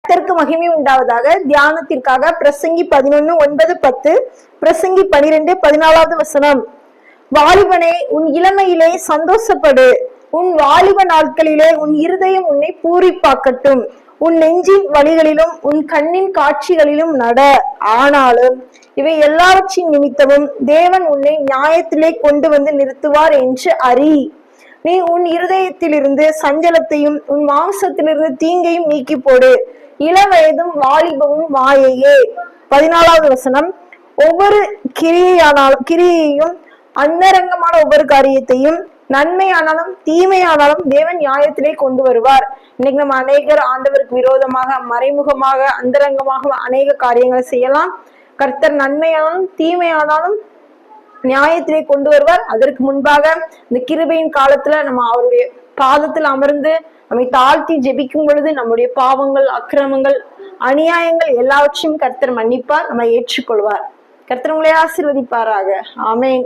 கர்த்தருக்கு மகிமை உண்டாவதாக. தியானத்திற்காக பிரசங்கி 11:9-10, பிரசங்கி 12:14. வாலிபனே, உன் இளமையிலே சந்தோஷப்படு, உன் வாலிப நாட்களிலே உன் இருதயம் உன்னை பூரிப்பாக்கட்டும். உன் நெஞ்சின் வழிகளிலும் உன் கண்ணின் காட்சிகளிலும் நட. ஆனாலும் இவை எல்லாவற்றின் நிமித்தமும் தேவன் உன்னை நியாயத்திலே கொண்டு வந்து நிறுத்துவார் என்று அறி. நீ உன் இருதயத்திலிருந்து சஞ்சலத்தையும் உன் மாம்சத்திலிருந்து தீங்கையும் நீக்கி போடு. இளவயதும் வாலிபமும் மாயையே. 14. ஒவ்வொரு கிரியையும் அந்தரங்கமான ஒவ்வொரு காரியத்தையும் நன்மையானாலும் தீமையானாலும் தேவன் நியாயத்திலே கொண்டு வருவார். இன்னைக்கு நம்ம அநேகர் ஆண்டவருக்கு விரோதமாக மறைமுகமாக அந்தரங்கமாக அநேக காரியங்களை செய்யலாம். கர்த்தர் நன்மையானாலும் தீமையானாலும் நியாயத்திலே கொண்டு வருவார். அதற்கு முன்பாக இந்த கிருபையின் காலத்துல நம்ம அவருடைய பாதத்தில் அமர்ந்து நம்மை தாழ்த்தி ஜெபிக்கும் பொழுது நம்முடைய பாவங்கள், அக்கிரமங்கள், அநியாயங்கள் எல்லாவற்றையும் கர்த்தர் மன்னிப்பார், நம்ம ஏற்றுக்கொள்வார். கர்த்தர் உங்களை ஆசீர்வதிப்பாராக. ஆமென்.